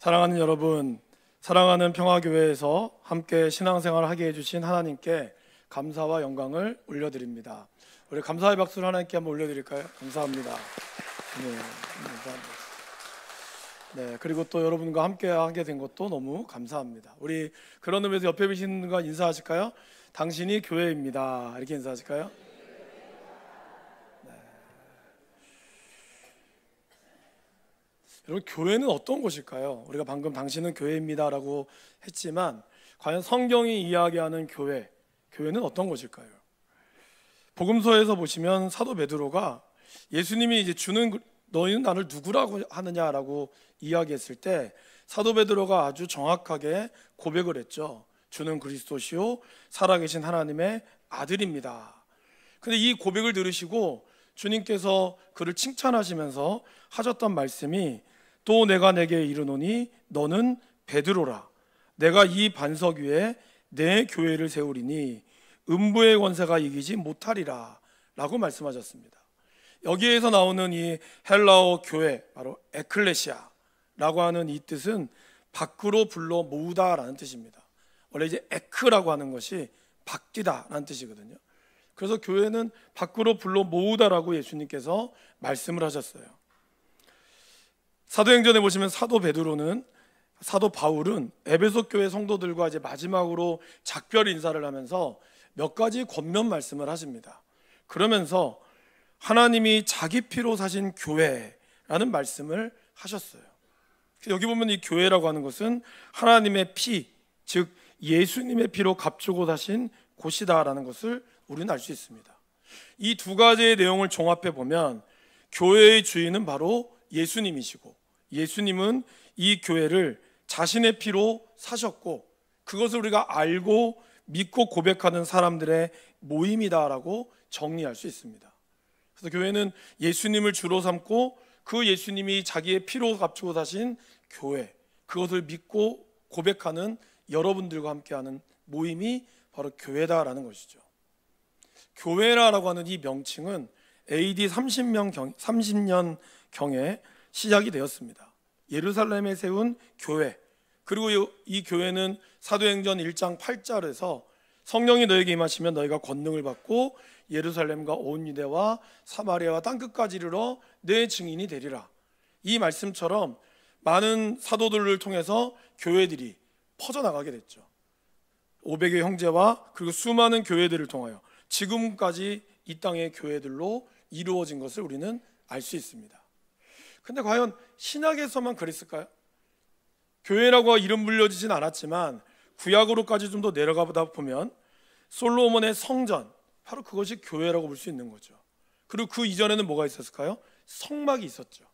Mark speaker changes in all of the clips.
Speaker 1: 사랑하는 여러분, 사랑하는 평화교회에서 함께 신앙생활을 하게 해주신 하나님께 감사와 영광을 올려드립니다. 우리 감사의 박수를 하나님께 한번 올려드릴까요? 감사합니다. 네, 감사합니다. 네, 그리고 또 여러분과 함께 하게 된 것도 너무 감사합니다. 우리 그런 의미에서 옆에 계신 분과 인사하실까요? 당신이 교회입니다. 이렇게 인사하실까요? 여러분, 교회는 어떤 곳일까요? 우리가 방금 당신은 교회입니다라고 했지만 과연 성경이 이야기하는 교회는 어떤 곳일까요? 복음서에서 보시면 사도 베드로가 예수님이 이제 너희는 나를 누구라고 하느냐라고 이야기했을 때 사도 베드로가 아주 정확하게 고백을 했죠. 주는 그리스도시요 살아계신 하나님의 아들입니다. 근데 이 고백을 들으시고 주님께서 그를 칭찬하시면서 하셨던 말씀이 또 내가 내게 이르노니 너는 베드로라. 내가 이 반석 위에 내 교회를 세우리니 음부의 권세가 이기지 못하리라 라고 말씀하셨습니다. 여기에서 나오는 이 헬라어 교회, 바로 에클레시아라고 하는 이 뜻은 밖으로 불러 모으다라는 뜻입니다. 원래 이제 에크라고 하는 것이 밖이다라는 뜻이거든요. 그래서 교회는 밖으로 불러 모으다라고 예수님께서 말씀을 하셨어요. 사도행전에 보시면 사도 바울은 에베소 교회 성도들과 이제 마지막으로 작별 인사를 하면서 몇 가지 권면 말씀을 하십니다. 그러면서 하나님이 자기 피로 사신 교회라는 말씀을 하셨어요. 여기 보면 이 교회라고 하는 것은 하나님의 피, 즉 예수님의 피로 값주고 사신 곳이다라는 것을 우리는 알 수 있습니다. 이 두 가지의 내용을 종합해 보면 교회의 주인은 바로 예수님이시고 예수님은 이 교회를 자신의 피로 사셨고 그것을 우리가 알고 믿고 고백하는 사람들의 모임이다라고 정리할 수 있습니다. 그래서 교회는 예수님을 주로 삼고 그 예수님이 자기의 피로 값주고 사신 교회, 그것을 믿고 고백하는 여러분들과 함께하는 모임이 바로 교회다라는 것이죠. 교회라고 하는 이 명칭은 AD 30년경에 시작이 되었습니다. 예루살렘에 세운 교회, 그리고 이 교회는 사도행전 1장 8절에서 성령이 너에게 임하시면 너희가 권능을 받고 예루살렘과 온 유대와 사마리아와 땅끝까지 이르러 내 증인이 되리라. 이 말씀처럼 많은 사도들을 통해서 교회들이 퍼져나가게 됐죠. 500의 형제와 그리고 수많은 교회들을 통하여 지금까지 이 땅의 교회들로 이루어진 것을 우리는 알 수 있습니다. 근데 과연 신약에서만 그랬을까요? 교회라고 이름 불려지진 않았지만 구약으로까지 좀 더 내려가보다 보면 솔로몬의 성전, 바로 그것이 교회라고 볼 수 있는 거죠. 그리고 그 이전에는 뭐가 있었을까요? 성막이 있었죠.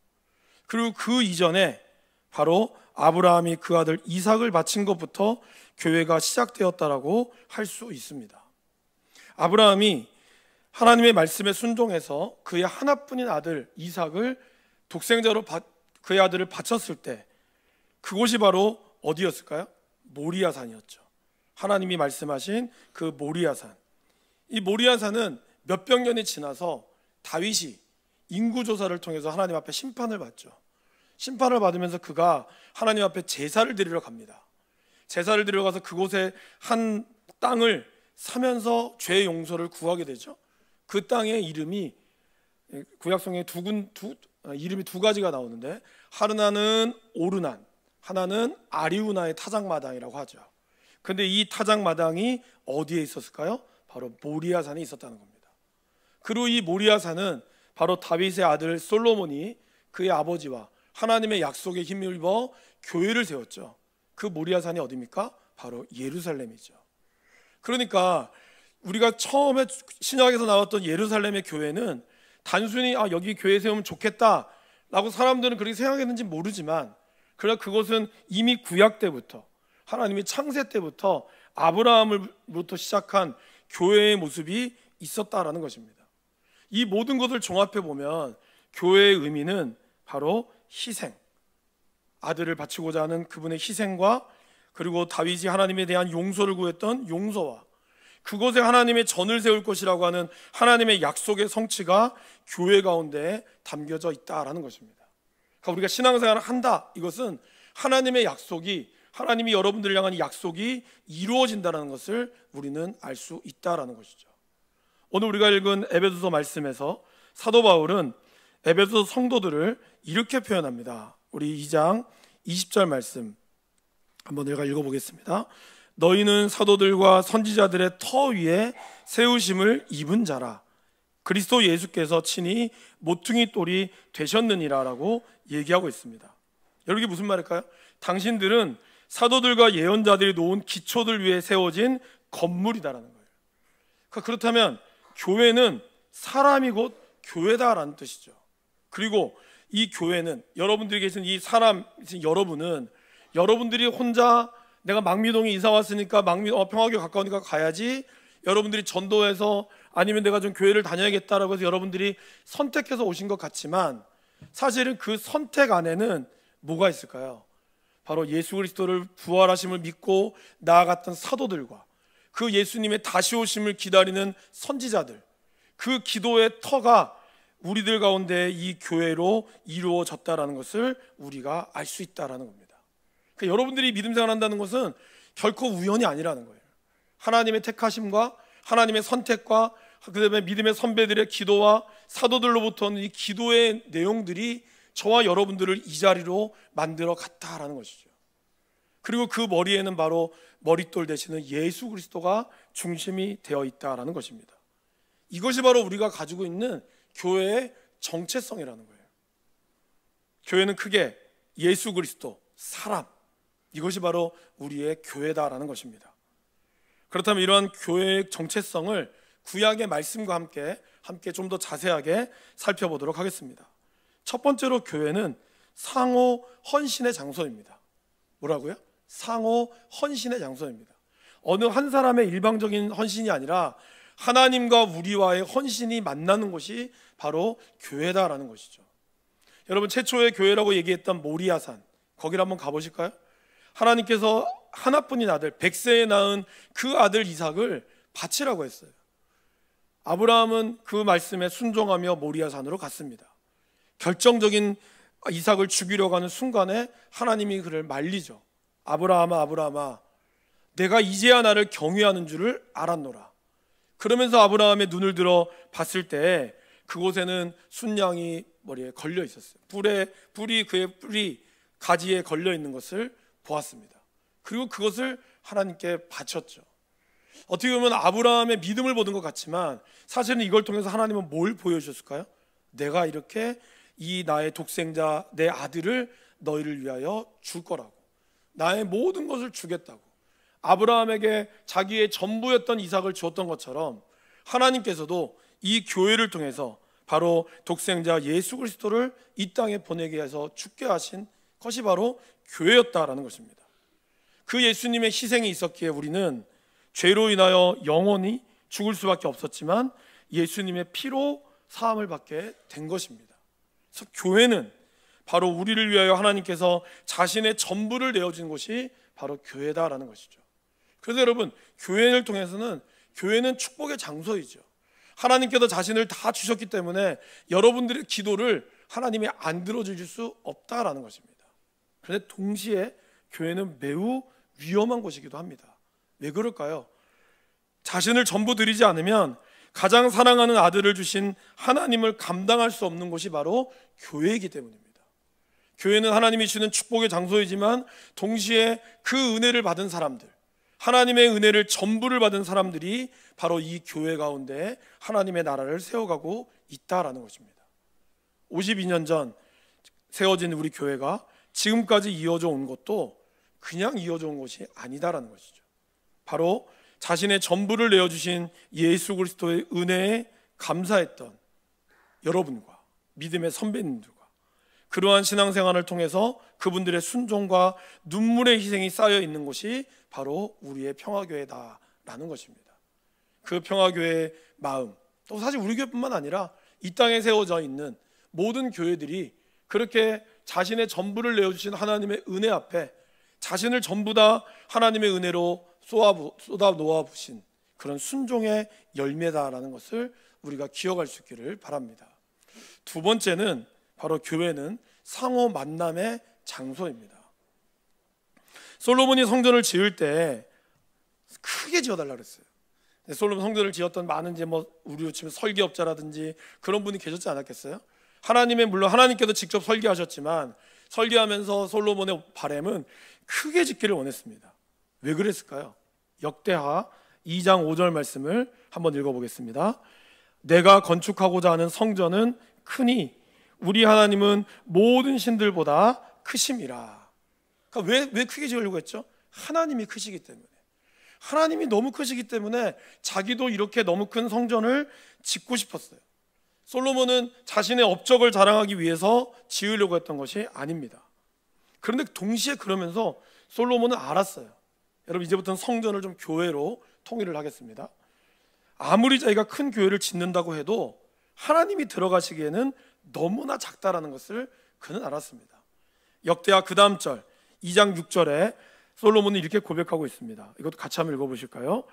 Speaker 1: 그리고 그 이전에 바로 아브라함이 그 아들 이삭을 바친 것부터 교회가 시작되었다라고 할 수 있습니다. 아브라함이 하나님의 말씀에 순종해서 그의 하나뿐인 아들 이삭을 독생자로 그의 아들을 바쳤을 때 그곳이 바로 어디였을까요? 모리아산이었죠. 하나님이 말씀하신 그 모리아산. 이 모리아산은 몇백 년이 지나서 다윗이 인구조사를 통해서 하나님 앞에 심판을 받죠. 심판을 받으면서 그가 하나님 앞에 제사를 드리러 갑니다. 제사를 드리러 가서 그곳에 한 땅을 사면서 죄 용서를 구하게 되죠. 그 땅의 이름이 구약성에 이름이 두 가지가 나오는데 하나는 오르난, 하나는 아리우나의 타작마당이라고 하죠. 근데 이 타작마당이 어디에 있었을까요? 바로 모리아산에 있었다는 겁니다. 그리고 이 모리아산은 바로 다윗의 아들 솔로몬이 그의 아버지와 하나님의 약속에 힘입어 교회를 세웠죠. 그 모리아산이 어디입니까? 바로 예루살렘이죠. 그러니까 우리가 처음에 신약에서 나왔던 예루살렘의 교회는 단순히 여기 교회 세우면 좋겠다라고 사람들은 그렇게 생각했는지 모르지만 그러나 그것은 이미 구약 때부터 하나님이 창세 때부터 아브라함으로부터 시작한 교회의 모습이 있었다라는 것입니다. 이 모든 것을 종합해 보면 교회의 의미는 바로 희생, 아들을 바치고자 하는 그분의 희생과 그리고 다윗이 하나님에 대한 용서를 구했던 용서와 그곳에 하나님의 전을 세울 것이라고 하는 하나님의 약속의 성취가 교회 가운데 담겨져 있다라는 것입니다. 그러니까 우리가 신앙생활을 한다, 이것은 하나님의 약속이, 하나님이 여러분들을 향한 이 약속이 이루어진다는 것을 우리는 알 수 있다라는 것이죠. 오늘 우리가 읽은 에베소서 말씀에서 사도 바울은 에베소 성도들을 이렇게 표현합니다. 우리 2장 20절 말씀 한번 내가 읽어보겠습니다. 너희는 사도들과 선지자들의 터 위에 세우심을 입은 자라. 그리스도 예수께서 친히 모퉁이 돌이 되셨느니라 라고 얘기하고 있습니다. 여러분, 이게 무슨 말일까요? 당신들은 사도들과 예언자들이 놓은 기초들 위에 세워진 건물이다라는 거예요. 그렇다면 교회는 사람이 곧 교회다라는 뜻이죠. 그리고 이 교회는, 여러분들이 계신 이 사람, 여러분은 여러분들이 혼자 내가 망미동에 이사 왔으니까 평화교회 가까우니까 가야지, 여러분들이 전도해서 아니면 내가 좀 교회를 다녀야겠다라고 해서 여러분들이 선택해서 오신 것 같지만, 사실은 그 선택 안에는 뭐가 있을까요? 바로 예수 그리스도를 부활하심을 믿고 나아갔던 사도들과 그 예수님의 다시 오심을 기다리는 선지자들, 그 기도의 터가 우리들 가운데 이 교회로 이루어졌다라는 것을 우리가 알 수 있다라는 겁니다. 그러니까 여러분들이 믿음 생활한다는 것은 결코 우연이 아니라는 거예요. 하나님의 택하심과 하나님의 선택과 그다음에 믿음의 선배들의 기도와 사도들로부터는 이 기도의 내용들이 저와 여러분들을 이 자리로 만들어 갔다라는 것이죠. 그리고 그 머리에는 바로 머릿돌 되시는 예수 그리스도가 중심이 되어 있다라는 것입니다. 이것이 바로 우리가 가지고 있는 교회의 정체성이라는 거예요. 교회는 크게 예수 그리스도, 사람, 이것이 바로 우리의 교회다라는 것입니다. 그렇다면 이러한 교회의 정체성을 구약의 말씀과 함께 좀 더 자세하게 살펴보도록 하겠습니다. 첫 번째로 교회는 상호 헌신의 장소입니다. 뭐라고요? 상호 헌신의 장소입니다. 어느 한 사람의 일방적인 헌신이 아니라 하나님과 우리와의 헌신이 만나는 곳이 바로 교회다라는 것이죠. 여러분, 최초의 교회라고 얘기했던 모리아산, 거기를 한번 가보실까요? 하나님께서 하나뿐인 아들, 100세에 낳은 그 아들 이삭을 바치라고 했어요. 아브라함은 그 말씀에 순종하며 모리아산으로 갔습니다. 결정적인 이삭을 죽이려고 하는 순간에 하나님이 그를 말리죠. 아브라함아, 아브라함아, 내가 이제야 나를 경외하는 줄을 알았노라. 그러면서 아브라함의 눈을 들어 봤을 때 그곳에는 순양이 머리에 걸려 있었어요. 불이 그의 뿌리 가지에 걸려 있는 것을 보았습니다. 그리고 그것을 하나님께 바쳤죠. 어떻게 보면 아브라함의 믿음을 보는 것 같지만 사실은 이걸 통해서 하나님은 뭘 보여주셨을까요? 내가 이렇게 이 나의 독생자 내 아들을 너희를 위하여 줄 거라고, 나의 모든 것을 주겠다고, 아브라함에게 자기의 전부였던 이삭을 주었던 것처럼 하나님께서도 이 교회를 통해서 바로 독생자 예수 그리스도를 이 땅에 보내게 해서 죽게 하신 것이 바로 교회였다라는 것입니다. 그 예수님의 희생이 있었기에 우리는 죄로 인하여 영원히 죽을 수밖에 없었지만 예수님의 피로 사함을 받게 된 것입니다. 그래서 교회는 바로 우리를 위하여 하나님께서 자신의 전부를 내어준 곳이 바로 교회다라는 것이죠. 그래서 여러분, 교회를 통해서는, 교회는 축복의 장소이죠. 하나님께서 자신을 다 주셨기 때문에 여러분들의 기도를 하나님이 안 들어주실 수 없다라는 것입니다. 그런데 동시에 교회는 매우 위험한 곳이기도 합니다. 왜 그럴까요? 자신을 전부 드리지 않으면 가장 사랑하는 아들을 주신 하나님을 감당할 수 없는 곳이 바로 교회이기 때문입니다. 교회는 하나님이 주는 축복의 장소이지만 동시에 그 은혜를 받은 사람들, 하나님의 은혜를 전부를 받은 사람들이 바로 이 교회 가운데 하나님의 나라를 세워가고 있다라는 것입니다. 52년 전 세워진 우리 교회가 지금까지 이어져 온 것도 그냥 이어져 온 것이 아니다라는 것이죠. 바로 자신의 전부를 내어주신 예수 그리스도의 은혜에 감사했던 여러분과 믿음의 선배님들과 그러한 신앙생활을 통해서 그분들의 순종과 눈물의 희생이 쌓여 있는 곳이 바로 우리의 평화교회다라는 것입니다. 그 평화교회의 마음, 또 사실 우리 교회뿐만 아니라 이 땅에 세워져 있는 모든 교회들이 그렇게 자신의 전부를 내어주신 하나님의 은혜 앞에 자신을 전부 다 하나님의 은혜로 쏟아 놓아부신 그런 순종의 열매다라는 것을 우리가 기억할 수 있기를 바랍니다. 두 번째는 바로 교회는 상호 만남의 장소입니다. 솔로몬이 성전을 지을 때 크게 지어달라 그랬어요. 솔로몬 성전을 지었던 많은 이제 우리로 치면 설계업자라든지 그런 분이 계셨지 않았겠어요? 물론 하나님께서 직접 설계하셨지만 설계하면서 솔로몬의 바람은 크게 짓기를 원했습니다. 왜 그랬을까요? 역대하 2장 5절 말씀을 한번 읽어보겠습니다. 내가 건축하고자 하는 성전은 크니 우리 하나님은 모든 신들보다 크심이라. 그러니까 왜 크게 지으려고 했죠? 하나님이 크시기 때문에. 하나님이 너무 크시기 때문에 자기도 이렇게 너무 큰 성전을 짓고 싶었어요. 솔로몬은 자신의 업적을 자랑하기 위해서 지으려고 했던 것이 아닙니다. 그런데 동시에 그러면서 솔로몬은 알았어요. 여러분, 이제부터는 성전을 좀 교회로 통일을 하겠습니다. 아무리 자기가 큰 교회를 짓는다고 해도 하나님이 들어가시기에는 너무나 작다라는 것을 그는 알았습니다. 역대하 그 다음 절 2장 6절에 솔로몬은 이렇게 고백하고 있습니다. 이것도 같이 한번 읽어보실까요?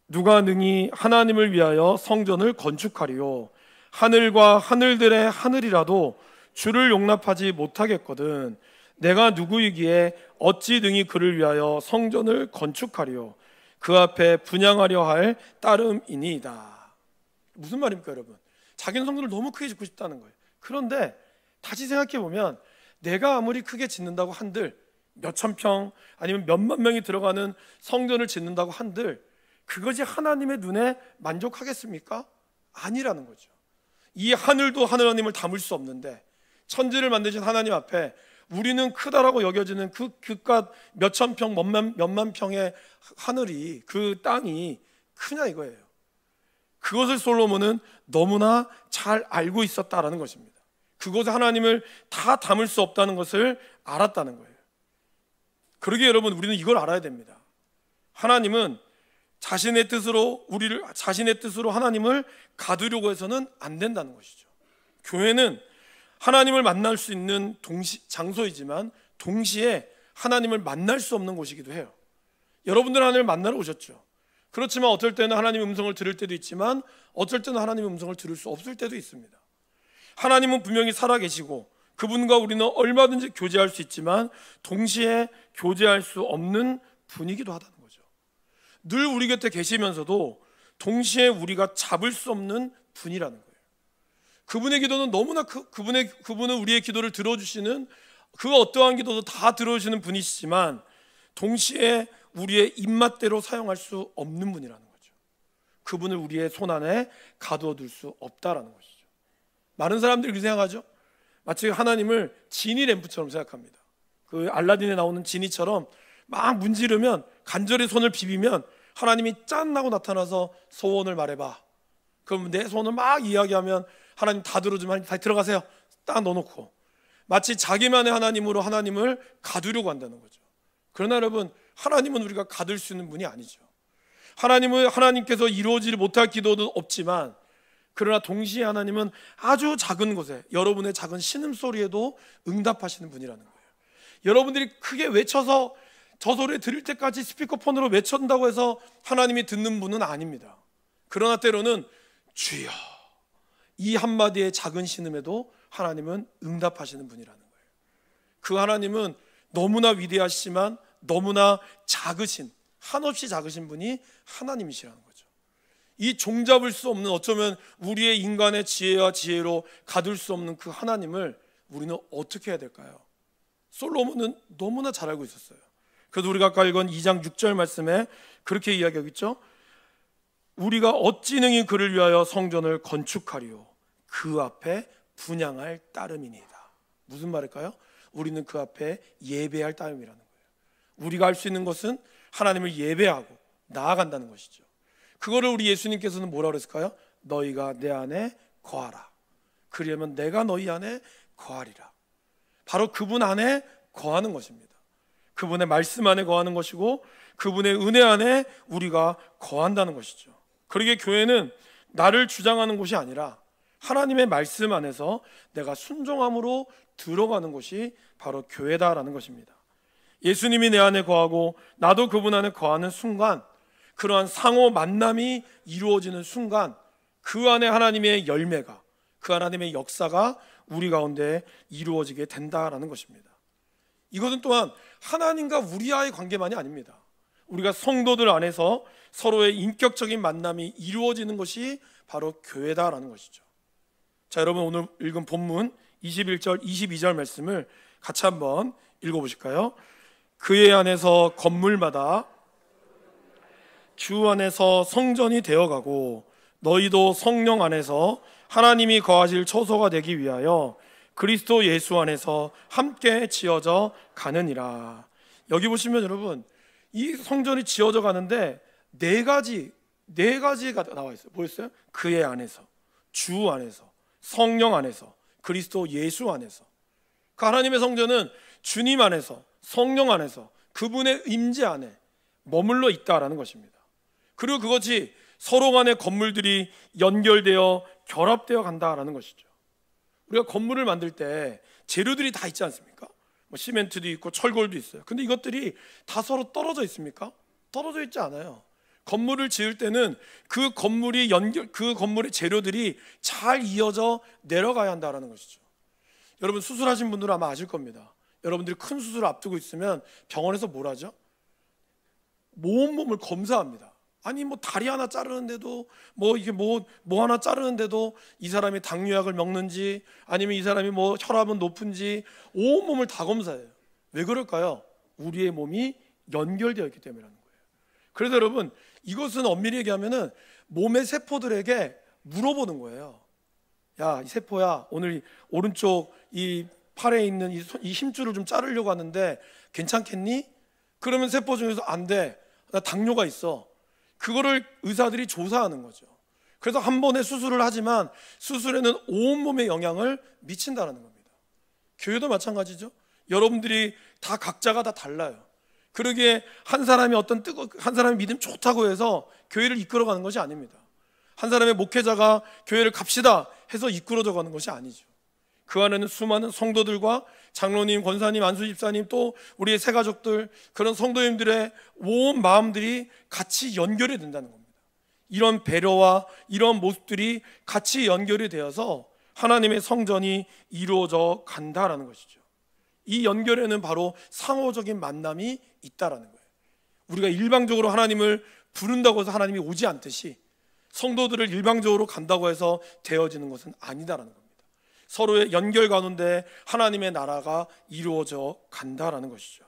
Speaker 1: 누가 능히 하나님을 위하여 성전을 건축하리요 하늘과 하늘들의 하늘이라도 주를 용납하지 못하겠거든. 내가 누구이기에 어찌 능히 그를 위하여 성전을 건축하리요 그 앞에 분향하려 할 따름이니이다. 무슨 말입니까 여러분? 자기는 성전을 너무 크게 짓고 싶다는 거예요. 그런데 다시 생각해 보면 내가 아무리 크게 짓는다고 한들 몇천 평 아니면 몇만 명이 들어가는 성전을 짓는다고 한들 그것이 하나님의 눈에 만족하겠습니까? 아니라는 거죠. 이 하늘도 하나님을 담을 수 없는데 천지를 만드신 하나님 앞에 우리는 크다라고 여겨지는 그깟 몇천 평 몇만 평의 하늘이, 그 땅이 크냐 이거예요. 그것을 솔로몬은 너무나 잘 알고 있었다라는 것입니다. 그곳에 하나님을 다 담을 수 없다는 것을 알았다는 거예요. 그러기에 여러분, 우리는 이걸 알아야 됩니다. 하나님은 자신의 뜻으로 하나님을 가두려고 해서는 안 된다는 것이죠. 교회는 하나님을 만날 수 있는 장소이지만 동시에 하나님을 만날 수 없는 곳이기도 해요. 여러분들 하나님을 만나러 오셨죠. 그렇지만 어떨 때는 하나님의 음성을 들을 때도 있지만 어쩔 때는 하나님의 음성을 들을 수 없을 때도 있습니다. 하나님은 분명히 살아계시고 그분과 우리는 얼마든지 교제할 수 있지만 동시에 교제할 수 없는 분이기도 하다는 거죠. 늘 우리 곁에 계시면서도 동시에 우리가 잡을 수 없는 분이라는 거예요. 그분의 기도는 너무나 그분은 우리의 기도를 들어주시는, 그 어떠한 기도도 다 들어주시는 분이시지만 동시에 우리의 입맛대로 사용할 수 없는 분이라는 거죠. 그분을 우리의 손 안에 가두어둘 수 없다라는 것이죠. 많은 사람들이 그렇게 생각하죠. 마치 하나님을 지니 램프처럼 생각합니다. 그 알라딘에 나오는 지니처럼 막 문지르면, 간절히 손을 비비면 하나님이 짠 하고 나타나서 소원을 말해봐. 그럼 내 소원을 막 이야기하면 하나님 다 들어주면 다 들어가세요 딱 넣어놓고, 마치 자기만의 하나님으로 하나님을 가두려고 한다는 거죠. 그러나 여러분, 하나님은 우리가 가둘 수 있는 분이 아니죠. 하나님께서 이루어지지 못할 기도도 없지만, 그러나 동시에 하나님은 아주 작은 곳에, 여러분의 작은 신음소리에도 응답하시는 분이라는 거예요. 여러분들이 크게 외쳐서 저 소리 들을 때까지 스피커폰으로 외친다고 해서 하나님이 듣는 분은 아닙니다. 그러나 때로는 주여, 이 한마디의 작은 신음에도 하나님은 응답하시는 분이라는 거예요. 그 하나님은 너무나 위대하시지만 너무나 작으신, 한없이 작으신 분이 하나님이시라는 거죠. 이 종잡을 수 없는, 어쩌면 우리의 인간의 지혜와 지혜로 가둘 수 없는 그 하나님을 우리는 어떻게 해야 될까요? 솔로몬은 너무나 잘 알고 있었어요. 그래서 우리가 아까 읽은 2장 6절 말씀에 그렇게 이야기하고 있죠. 우리가 어찌 능히 그를 위하여 성전을 건축하리요 그 앞에 분향할 따름이니이다. 무슨 말일까요? 우리는 그 앞에 예배할 따름이라는 거예요. 우리가 할 수 있는 것은 하나님을 예배하고 나아간다는 것이죠. 그거를 우리 예수님께서는 뭐라고 그랬을까요? 너희가 내 안에 거하라. 그러면 내가 너희 안에 거하리라. 바로 그분 안에 거하는 것입니다. 그분의 말씀 안에 거하는 것이고 그분의 은혜 안에 우리가 거한다는 것이죠. 그러기에 교회는 나를 주장하는 곳이 아니라 하나님의 말씀 안에서 내가 순종함으로 들어가는 곳이 바로 교회다라는 것입니다. 예수님이 내 안에 거하고 나도 그분 안에 거하는 순간, 그러한 상호 만남이 이루어지는 순간 그 안에 하나님의 열매가, 그 하나님의 역사가 우리 가운데 이루어지게 된다라는 것입니다. 이것은 또한 하나님과 우리와의 관계만이 아닙니다. 우리가 성도들 안에서 서로의 인격적인 만남이 이루어지는 것이 바로 교회다라는 것이죠. 자, 여러분 오늘 읽은 본문 21절 22절 말씀을 같이 한번 읽어보실까요? 그의 안에서 건물마다 주 안에서 성전이 되어가고 너희도 성령 안에서 하나님이 거하실 처소가 되기 위하여 그리스도 예수 안에서 함께 지어져 가느니라. 여기 보시면 여러분 이 성전이 지어져 가는데 네 가지가 나와 있어요. 뭐였어요? 그의 안에서, 주 안에서, 성령 안에서, 그리스도 예수 안에서. 그 하나님의 성전은 주님 안에서, 성령 안에서, 그분의 임재 안에 머물러 있다라는 것입니다. 그리고 그것이 서로 간의 건물들이 연결되어 결합되어 간다라는 것이죠. 우리가 건물을 만들 때 재료들이 다 있지 않습니까? 뭐 시멘트도 있고 철골도 있어요. 근데 이것들이 다 서로 떨어져 있습니까? 떨어져 있지 않아요. 건물을 지을 때는 그 건물의 재료들이 잘 이어져 내려가야 한다는 것이죠. 여러분 수술하신 분들은 아마 아실 겁니다. 여러분들이 큰 수술을 앞두고 있으면 병원에서 뭘 하죠? 온몸을 검사합니다. 아니 뭐 다리 하나 자르는데도 뭐 하나 자르는데도 이 사람이 당뇨약을 먹는지 아니면 이 사람이 뭐 혈압은 높은지 온몸을 다 검사해요. 왜 그럴까요? 우리의 몸이 연결되어 있기 때문이라는 거예요. 그래서 여러분 이것은 엄밀히 얘기하면은 몸의 세포들에게 물어보는 거예요. 야, 이 세포야, 오늘 오른쪽 이 팔에 있는 이 힘줄을 좀 자르려고 하는데 괜찮겠니? 그러면 세포 중에서 안 돼, 나 당뇨가 있어. 그거를 의사들이 조사하는 거죠. 그래서 한 번에 수술을 하지만 수술에는 온몸에 영향을 미친다는 겁니다. 교회도 마찬가지죠. 여러분들이 다 각자가 다 달라요. 그러기에 한 사람이 한 사람이 믿음 좋다고 해서 교회를 이끌어가는 것이 아닙니다. 한 사람의 목회자가 교회를 갑시다 해서 이끌어져 가는 것이 아니죠. 그 안에는 수많은 성도들과 장로님, 권사님, 안수집사님 또 우리의 새가족들 그런 성도님들의 온 마음들이 같이 연결이 된다는 겁니다. 이런 배려와 이런 모습들이 같이 연결이 되어서 하나님의 성전이 이루어져 간다라는 것이죠. 이 연결에는 바로 상호적인 만남이 있다라는 거예요. 우리가 일방적으로 하나님을 부른다고 해서 하나님이 오지 않듯이 성도들을 일방적으로 간다고 해서 되어지는 것은 아니다라는 겁니다. 서로의 연결 가운데 하나님의 나라가 이루어져 간다라는 것이죠.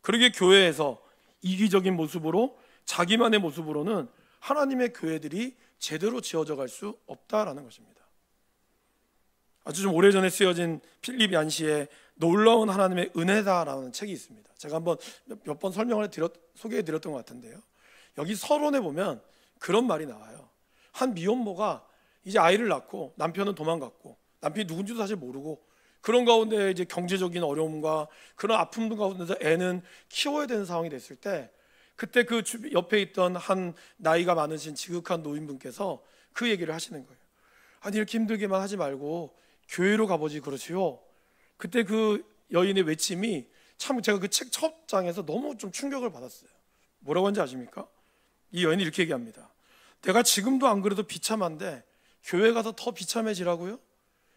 Speaker 1: 그러기에 교회에서 이기적인 모습으로 자기만의 모습으로는 하나님의 교회들이 제대로 지어져 갈 수 없다라는 것입니다. 아주 좀 오래전에 쓰여진 필립 얀시의 놀라운 하나님의 은혜다라는 책이 있습니다. 제가 한번 몇 번 소개해 드렸던 것 같은데요. 여기 서론에 보면 그런 말이 나와요. 한 미혼모가 이제 아이를 낳고 남편은 도망갔고 남편이 누군지도 사실 모르고 그런 가운데 이제 경제적인 어려움과 그런 아픔 가운데서 애는 키워야 되는 상황이 됐을 때 그때 그 옆에 있던 한 나이가 많으신 지극한 노인분께서 그 얘기를 하시는 거예요. 아니 이렇게 힘들게만 하지 말고 교회로 가보지 그러지요. 그때 그 여인의 외침이 참 제가 그 책 첫 장에서 너무 좀 충격을 받았어요. 뭐라고 하는지 아십니까? 이 여인이 이렇게 얘기합니다. 내가 지금도 안 그래도 비참한데 교회 가서 더 비참해지라고요?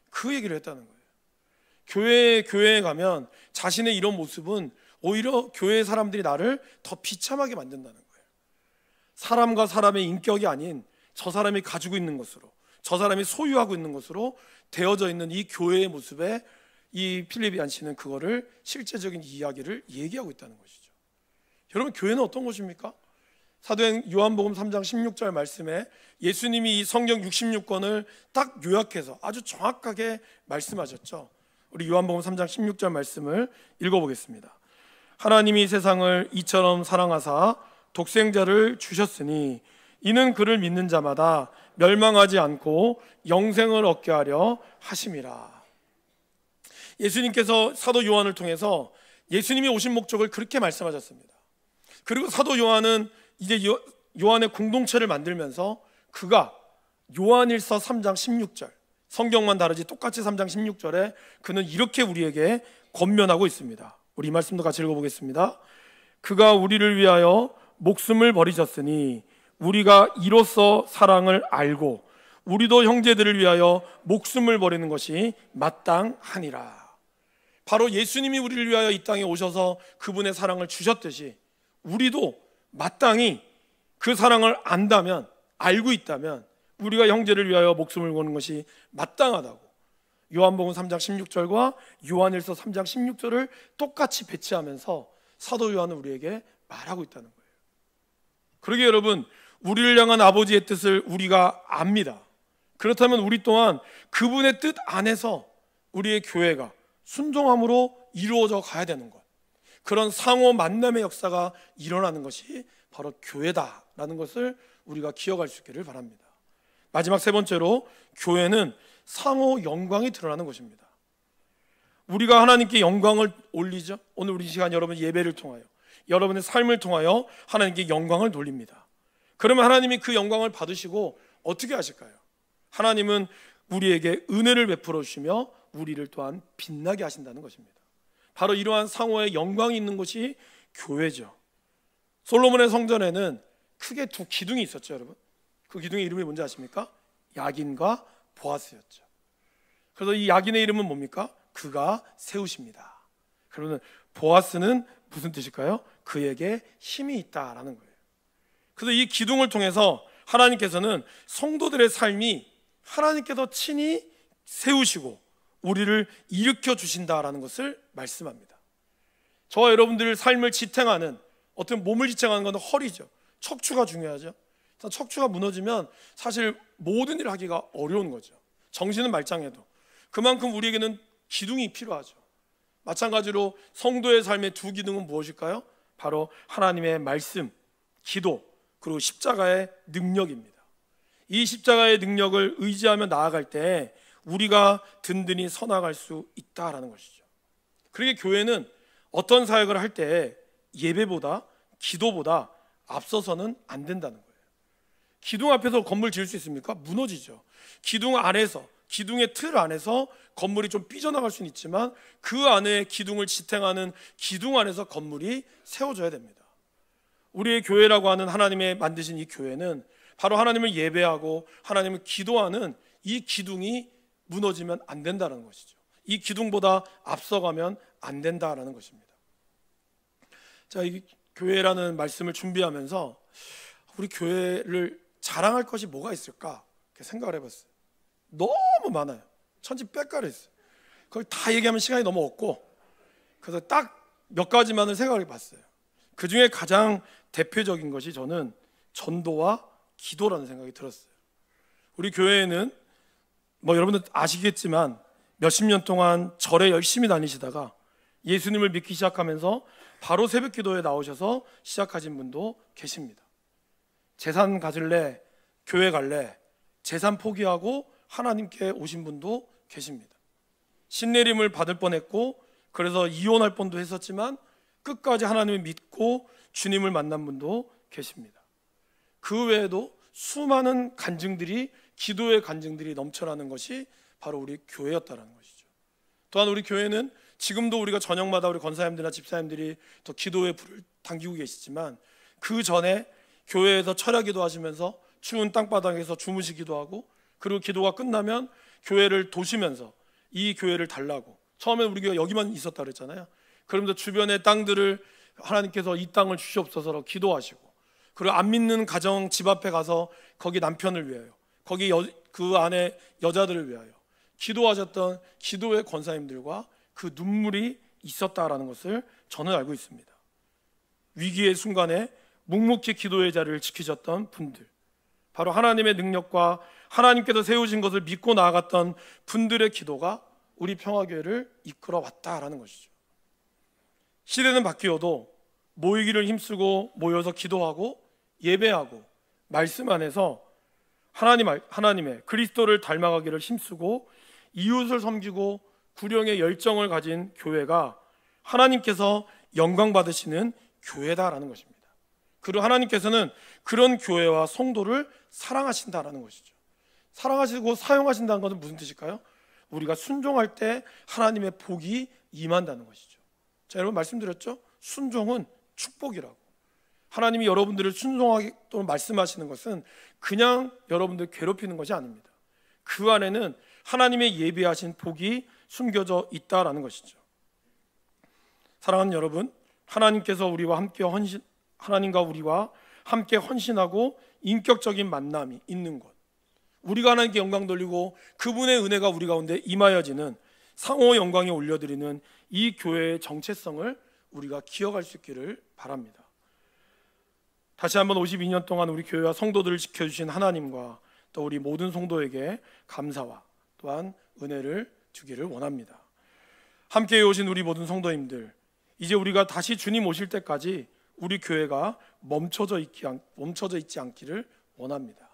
Speaker 1: 그 얘기를 했다는 거예요. 교회에 가면 자신의 이런 모습은 오히려 교회 사람들이 나를 더 비참하게 만든다는 거예요. 사람과 사람의 인격이 아닌 저 사람이 가지고 있는 것으로 저 사람이 소유하고 있는 것으로 되어져 있는 이 교회의 모습에 이 필립 얀시는 그거를 실제적인 이야기를 얘기하고 있다는 것이죠. 여러분 교회는 어떤 것입니까? 사도행 요한복음 3장 16절 말씀에 예수님이 이 성경 66권을 딱 요약해서 아주 정확하게 말씀하셨죠. 우리 요한복음 3장 16절 말씀을 읽어보겠습니다. 하나님이 세상을 이처럼 사랑하사 독생자를 주셨으니 이는 그를 믿는 자마다 멸망하지 않고 영생을 얻게 하려 하심이라. 예수님께서 사도 요한을 통해서 예수님이 오신 목적을 그렇게 말씀하셨습니다. 그리고 사도 요한은 이제 요한의 공동체를 만들면서 그가 요한일서 3장 16절 성경만 다르지 똑같이 3장 16절에 그는 이렇게 우리에게 권면하고 있습니다. 우리 이 말씀도 같이 읽어보겠습니다. 그가 우리를 위하여 목숨을 버리셨으니 우리가 이로써 사랑을 알고 우리도 형제들을 위하여 목숨을 버리는 것이 마땅하니라. 바로 예수님이 우리를 위하여 이 땅에 오셔서 그분의 사랑을 주셨듯이 우리도 마땅히 그 사랑을 안다면, 알고 있다면 우리가 형제를 위하여 목숨을 거는 것이 마땅하다고 요한복음 3장 16절과 요한일서 3장 16절을 똑같이 배치하면서 사도 요한은 우리에게 말하고 있다는 거예요. 그러게 여러분, 우리를 향한 아버지의 뜻을 우리가 압니다. 그렇다면 우리 또한 그분의 뜻 안에서 우리의 교회가 순종함으로 이루어져 가야 되는 것, 그런 상호 만남의 역사가 일어나는 것이 바로 교회다라는 것을 우리가 기억할 수 있기를 바랍니다. 마지막 세 번째로, 교회는 상호 영광이 드러나는 것입니다. 우리가 하나님께 영광을 올리죠. 오늘 우리 시간 여러분 예배를 통하여, 여러분의 삶을 통하여 하나님께 영광을 돌립니다. 그러면 하나님이 그 영광을 받으시고 어떻게 하실까요? 하나님은 우리에게 은혜를 베풀어 주시며 우리를 또한 빛나게 하신다는 것입니다. 바로 이러한 상호의 영광이 있는 곳이 교회죠. 솔로몬의 성전에는 크게 두 기둥이 있었죠, 여러분. 그 기둥의 이름이 뭔지 아십니까? 야긴과 보아스였죠. 그래서 이 야긴의 이름은 뭡니까? 그가 세우십니다. 그러면 보아스는 무슨 뜻일까요? 그에게 힘이 있다라는 거예요. 그래서 이 기둥을 통해서 하나님께서는 성도들의 삶이 하나님께서 친히 세우시고 우리를 일으켜 주신다라는 것을 말씀합니다. 저와 여러분들의 삶을 지탱하는, 어떤 몸을 지탱하는 건 허리죠. 척추가 중요하죠. 척추가 무너지면 사실 모든 일을 하기가 어려운 거죠. 정신은 말짱해도. 그만큼 우리에게는 기둥이 필요하죠. 마찬가지로 성도의 삶의 두 기둥은 무엇일까요? 바로 하나님의 말씀, 기도, 그리고 십자가의 능력입니다. 이 십자가의 능력을 의지하며 나아갈 때 우리가 든든히 서나갈 수 있다라는 것이죠. 그러게 교회는 어떤 사역을 할 때 예배보다, 기도보다 앞서서는 안 된다는 거예요. 기둥 앞에서 건물 지을 수 있습니까? 무너지죠. 기둥 안에서, 기둥의 틀 안에서 건물이 좀 삐져나갈 수는 있지만 그 안에 기둥을 지탱하는 기둥 안에서 건물이 세워져야 됩니다. 우리의 교회라고 하는 하나님의 만드신 이 교회는 바로 하나님을 예배하고 하나님을 기도하는 이 기둥이 무너지면 안 된다는 것이죠. 이 기둥보다 앞서가면 안 된다라는 것입니다. 자, 이 교회라는 말씀을 준비하면서 우리 교회를 자랑할 것이 뭐가 있을까 이렇게 생각을 해봤어요. 너무 많아요. 천지백가리 있어요. 그걸 다 얘기하면 시간이 너무 없고, 그래서 딱 몇 가지만을 생각을 해봤어요. 그 중에 가장 대표적인 것이 저는 전도와 기도라는 생각이 들었어요. 우리 교회에는 뭐 여러분들 아시겠지만 몇십 년 동안 절에 열심히 다니시다가 예수님을 믿기 시작하면서 바로 새벽 기도에 나오셔서 시작하신 분도 계십니다. 재산 가질래, 교회 갈래, 재산 포기하고 하나님께 오신 분도 계십니다. 신내림을 받을 뻔했고 그래서 이혼할 뻔도 했었지만 끝까지 하나님을 믿고 주님을 만난 분도 계십니다. 그 외에도 수많은 간증들이, 기도의 간증들이 넘쳐나는 것이 바로 우리 교회였다는 것이죠. 또한 우리 교회는 지금도 우리가 저녁마다 우리 권사님들이나 집사님들이 더 기도의 불을 당기고 계시지만 그 전에 교회에서 철야기도 하시면서 추운 땅바닥에서 주무시기도 하고, 그리고 기도가 끝나면 교회를 도시면서 이 교회를 달라고, 처음에 우리 교회가 여기만 있었다 그랬잖아요. 그러면서 주변의 땅들을 하나님께서 이 땅을 주시옵소서로 기도하시고, 그리고 안 믿는 가정 집 앞에 가서 거기 남편을 위하여, 거기 그 안에 여자들을 위하여 기도하셨던 기도의 권사님들과 그 눈물이 있었다라는 것을 저는 알고 있습니다. 위기의 순간에 묵묵히 기도의 자리를 지키셨던 분들, 바로 하나님의 능력과 하나님께서 세우신 것을 믿고 나아갔던 분들의 기도가 우리 평화교회를 이끌어 왔다라는 것이죠. 시대는 바뀌어도 모이기를 힘쓰고 모여서 기도하고 예배하고 말씀 안에서 하나님의 그리스도를 닮아가기를 힘쓰고 이웃을 섬기고 구령의 열정을 가진 교회가 하나님께서 영광 받으시는 교회다라는 것입니다. 그리고 하나님께서는 그런 교회와 성도를 사랑하신다라는 것이죠. 사랑하시고 사용하신다는 것은 무슨 뜻일까요? 우리가 순종할 때 하나님의 복이 임한다는 것이죠. 자, 여러분 말씀드렸죠? 순종은 축복이라고. 하나님이 여러분들을 순종하게 또는 말씀하시는 것은 그냥 여러분들 괴롭히는 것이 아닙니다. 그 안에는 하나님의 예비하신 복이 숨겨져 있다라는 것이죠. 사랑하는 여러분, 하나님께서 하나님과 우리와 함께 헌신하고 인격적인 만남이 있는 곳, 우리가 하나님께 영광 돌리고 그분의 은혜가 우리 가운데 임하여지는 상호 영광에 올려드리는 이 교회의 정체성을 우리가 기억할 수 있기를 바랍니다. 다시 한번 52년 동안 우리 교회와 성도들을 지켜주신 하나님과 또 우리 모든 성도에게 감사와 또한 은혜를 주기를 원합니다. 함께 오신 우리 모든 성도님들, 이제 우리가 다시 주님 오실 때까지 우리 교회가 멈춰져 있지 않기를 원합니다.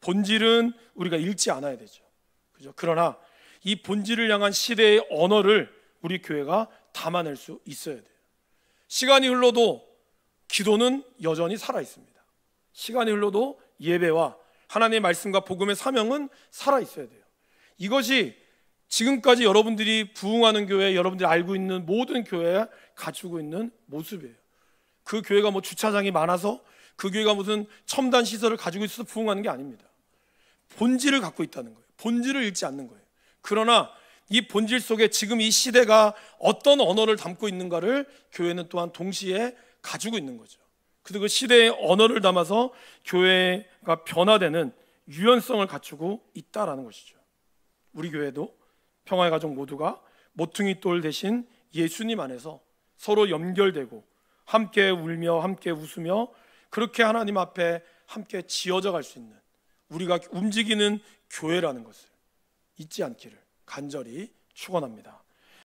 Speaker 1: 본질은 우리가 잃지 않아야 되죠. 그죠? 그러나 이 본질을 향한 시대의 언어를 우리 교회가 담아낼 수 있어야 돼요. 시간이 흘러도 기도는 여전히 살아 있습니다. 시간이 흘러도 예배와 하나님의 말씀과 복음의 사명은 살아 있어야 돼요. 이것이 지금까지 여러분들이 부흥하는 교회, 여러분들이 알고 있는 모든 교회에 갖추고 있는 모습이에요. 그 교회가 뭐 주차장이 많아서 그 교회가 무슨 첨단 시설을 가지고 있어서 부흥하는 게 아닙니다. 본질을 갖고 있다는 거예요. 본질을 잃지 않는 거예요. 그러나 이 본질 속에 지금 이 시대가 어떤 언어를 담고 있는가를 교회는 또한 동시에 가지고 있는 거죠. 그래서 그 시대의 언어를 담아서 교회가 변화되는 유연성을 갖추고 있다라는 것이죠. 우리 교회도 평화의 가족 모두가 모퉁이 돌 대신 예수님 안에서 서로 연결되고 함께 울며 함께 웃으며 그렇게 하나님 앞에 함께 지어져 갈 수 있는 우리가 움직이는 교회라는 것을 잊지 않기를 간절히 축원합니다.